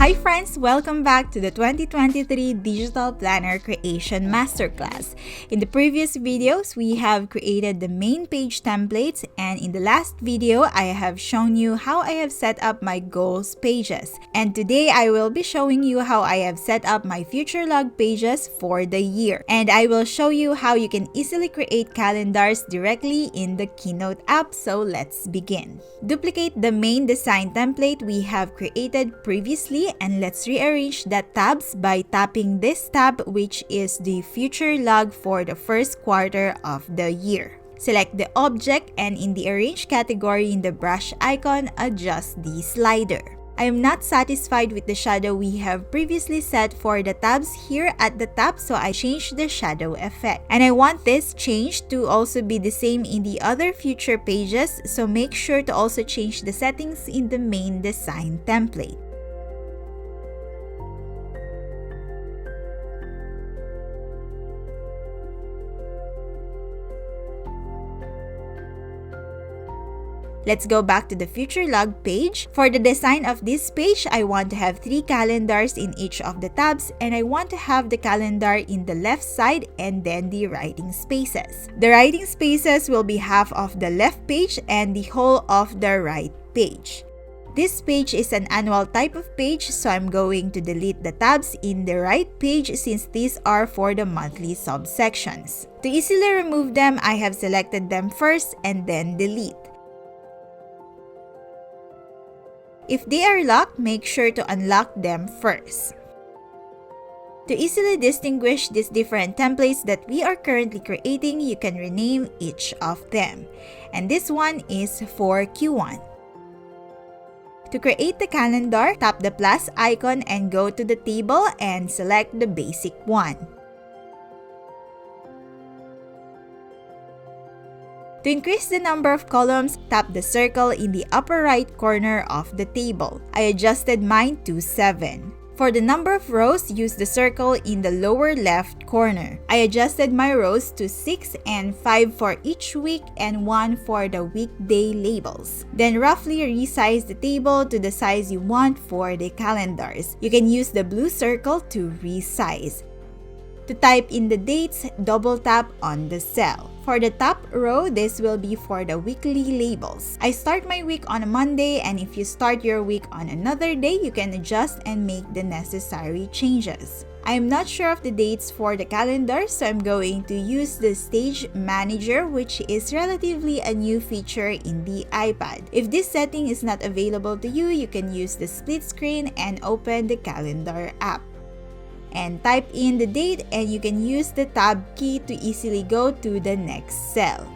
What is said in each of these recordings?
Hi friends! Welcome back to the 2023 Digital Planner Creation Masterclass. In the previous videos, we have created the main page templates, and in the last video, I have shown you how I have set up my goals pages. And today, I will be showing you how I have set up my future log pages for the year. And I will show you how you can easily create calendars directly in the Keynote app, so let's begin. Duplicate the main design template we have created previously, and let's rearrange the tabs by tapping this tab, which is the future log for the first quarter of the year. Select the object, and in the arrange category in the brush icon, adjust the slider. I am not satisfied with the shadow we have previously set for the tabs here at the top, so I changed the shadow effect. And I want this change to also be the same in the other future pages, so make sure to also change the settings in the main design template. Let's go back to the future log page. For the design of this page, I want to have 3 calendars in each of the tabs, and I want to have the calendar in the left side and then the writing spaces. The writing spaces will be half of the left page and the whole of the right page. This page is an annual type of page, so I'm going to delete the tabs in the right page since these are for the monthly subsections. To easily remove them, I have selected them first and then delete. If they are locked, make sure to unlock them first. To easily distinguish these different templates that we are currently creating, you can rename each of them. And this one is for Q1. To create the calendar, tap the plus icon and go to the table and select the basic one. To increase the number of columns, tap the circle in the upper right corner of the table. I adjusted mine to 7. For the number of rows, use the circle in the lower left corner. I adjusted my rows to 6 and 5 for each week and 1 for the weekday labels. Then roughly resize the table to the size you want for the calendars. You can use the blue circle to resize. To type in the dates, double tap on the cell. For the top row, this will be for the weekly labels. I start my week on a Monday, and if you start your week on another day, you can adjust and make the necessary changes. I am not sure of the dates for the calendar, so I'm going to use the Stage Manager, which is relatively a new feature in the iPad. If this setting is not available to you, you can use the split screen and open the calendar app. And type in the date, and you can use the tab key to easily go to the next cell.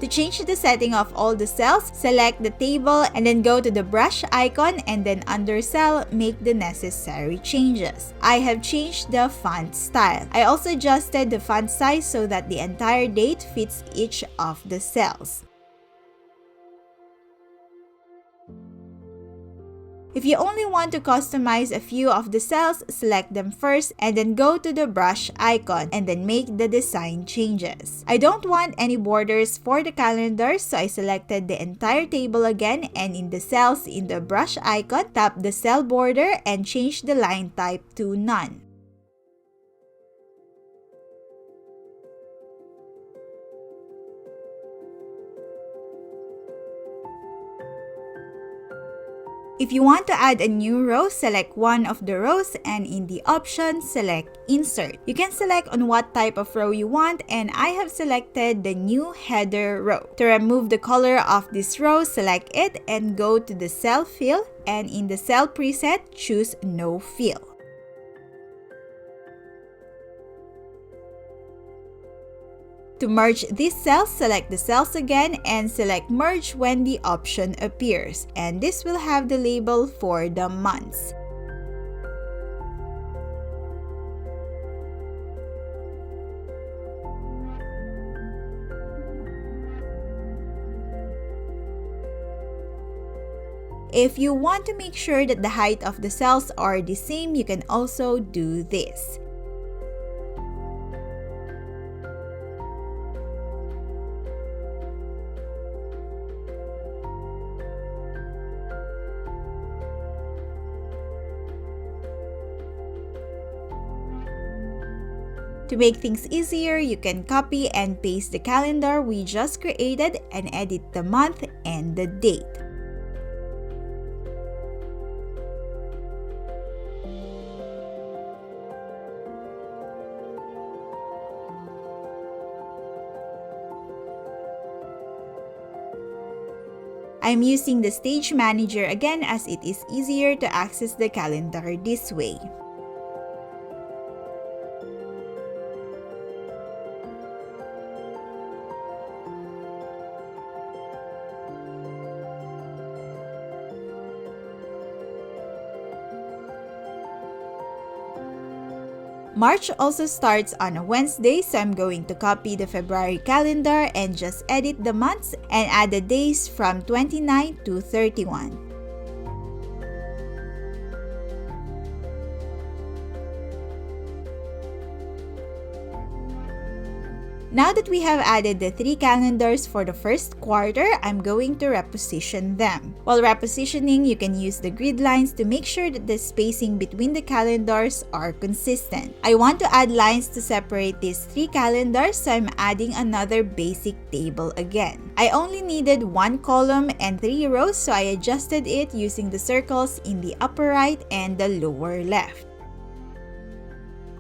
To change the setting of all the cells, select the table and then go to the brush icon, and then under cell, make the necessary changes. I have changed the font style. I also adjusted the font size so that the entire date fits each of the cells. If you only want to customize a few of the cells, select them first and then go to the brush icon and then make the design changes. I don't want any borders for the calendar, so I selected the entire table again, and in the cells in the brush icon, tap the cell border and change the line type to none. If you want to add a new row, select one of the rows, and in the options, select Insert. You can select on what type of row you want, and I have selected the new header row. To remove the color of this row, select it and go to the Cell Fill, and in the Cell preset, choose No Fill. To merge these cells, select the cells again and select Merge when the option appears. And this will have the label for the months. If you want to make sure that the height of the cells are the same, you can also do this. To make things easier, you can copy and paste the calendar we just created and edit the month and the date. I'm using the Stage Manager again as it is easier to access the calendar this way. March also starts on a Wednesday, so I'm going to copy the February calendar and just edit the months and add the days from 29 to 31. Now that we have added the 3 calendars for the first quarter, I'm going to reposition them. While repositioning, you can use the grid lines to make sure that the spacing between the calendars are consistent. I want to add lines to separate these 3 calendars, so I'm adding another basic table again. I only needed 1 column and 3 rows, so I adjusted it using the circles in the upper right and the lower left.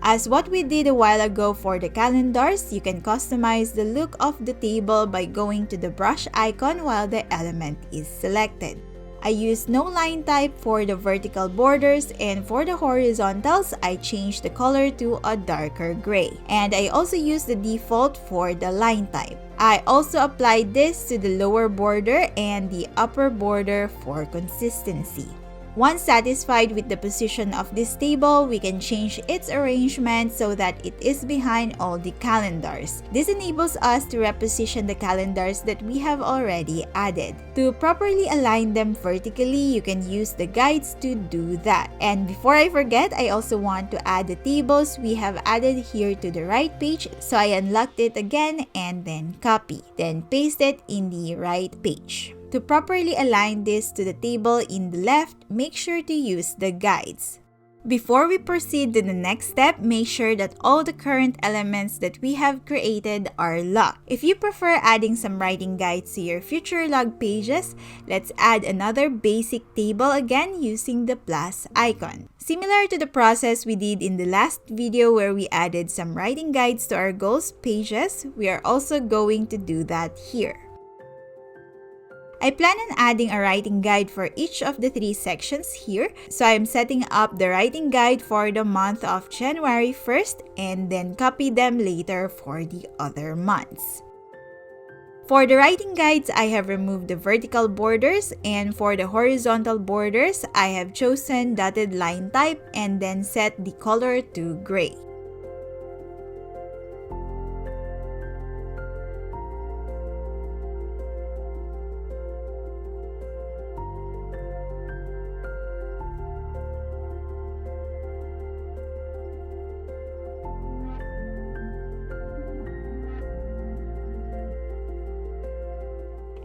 As what we did a while ago for the calendars, you can customize the look of the table by going to the brush icon while the element is selected. I used no line type for the vertical borders, and for the horizontals, I changed the color to a darker gray. And I also used the default for the line type. I also applied this to the lower border and the upper border for consistency. Once satisfied with the position of this table, we can change its arrangement so that it is behind all the calendars. This enables us to reposition the calendars that we have already added. To properly align them vertically, you can use the guides to do that. And before I forget, I also want to add the tables we have added here to the right page, so I unlocked it again and then copy. Then paste it in the right page. To properly align this to the table in the left, make sure to use the guides. Before we proceed to the next step, make sure that all the current elements that we have created are locked. If you prefer adding some writing guides to your future log pages, let's add another basic table again using the plus icon. Similar to the process we did in the last video where we added some writing guides to our goals pages, we are also going to do that here. I plan on adding a writing guide for each of the 3 sections here, so I'm setting up the writing guide for the month of January 1st and then copy them later for the other months. For the writing guides, I have removed the vertical borders, and for the horizontal borders, I have chosen dotted line type and then set the color to gray.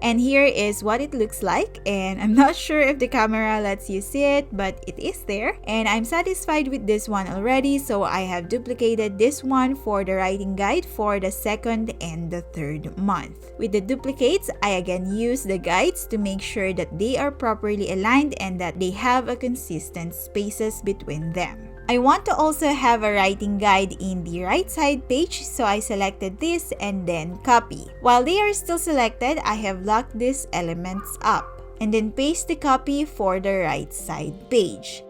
And here is what it looks like, and I'm not sure if the camera lets you see it, but it is there. And I'm satisfied with this one already, so I have duplicated this one for the writing guide for the 2nd and the 3rd month. With the duplicates, I again use the guides to make sure that they are properly aligned and that they have a consistent spaces between them. I want to also have a writing guide in the right side page, so I selected this and then copy. While they are still selected, I have locked these elements up and then paste the copy for the right side page.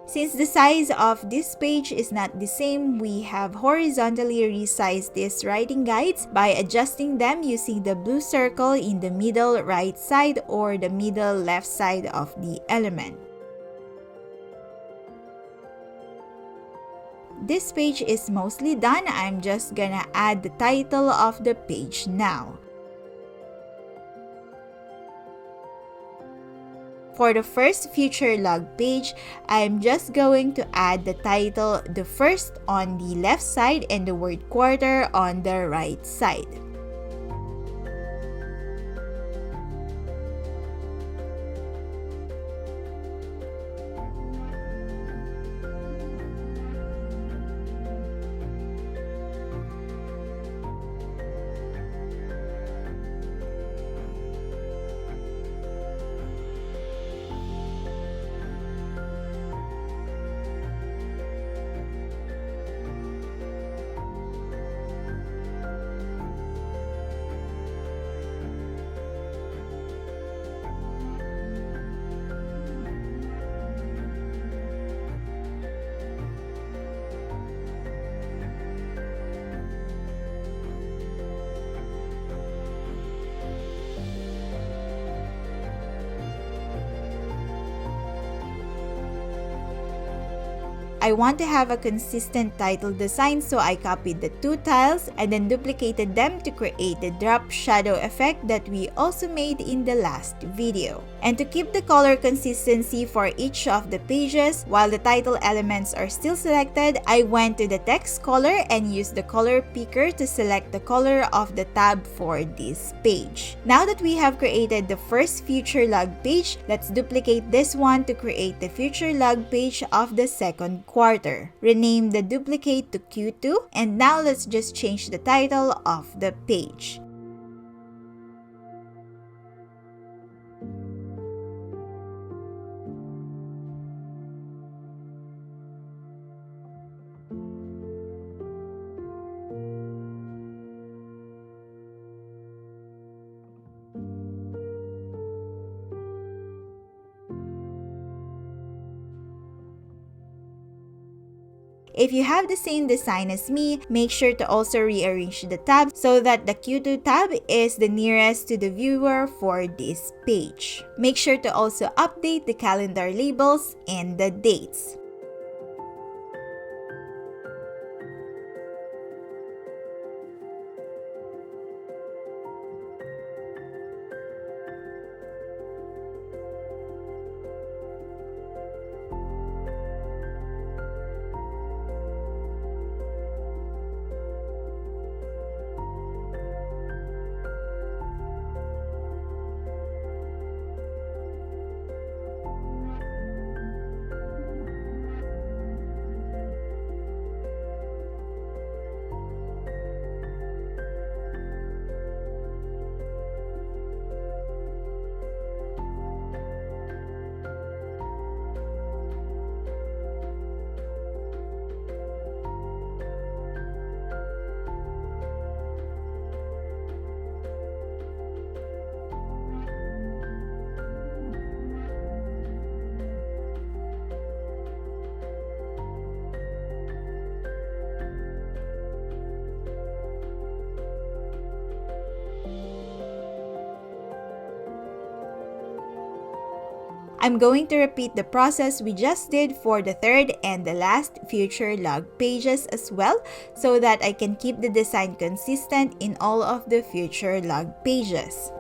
Since the size of this page is not the same, we have horizontally resized these writing guides by adjusting them using the blue circle in the middle right side or the middle left side of the element. This page is mostly done. I'm just gonna add the title of the page now. For the first future log page, I'm just going to add the title, the first on the left side and the word quarter on the right side. I want to have a consistent title design, so I copied the two tiles and then duplicated them to create the drop shadow effect that we also made in the last video. And to keep the color consistency for each of the pages, while the title elements are still selected, I went to the text color and used the color picker to select the color of the tab for this page. Now that we have created the first future log page, let's duplicate this one to create the future log page of the second quarter. Rename the duplicate to Q2, and now let's just change the title of the page. If you have the same design as me, make sure to also rearrange the tabs so that the Q2 tab is the nearest to the viewer for this page. Make sure to also update the calendar labels and the dates. I'm going to repeat the process we just did for the third and the last future log pages as well, so that I can keep the design consistent in all of the future log pages.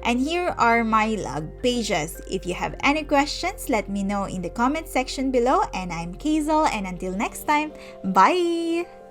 And here are my log pages. If you have any questions, let me know in the comment section below. And I'm Kazel, and until next time, bye!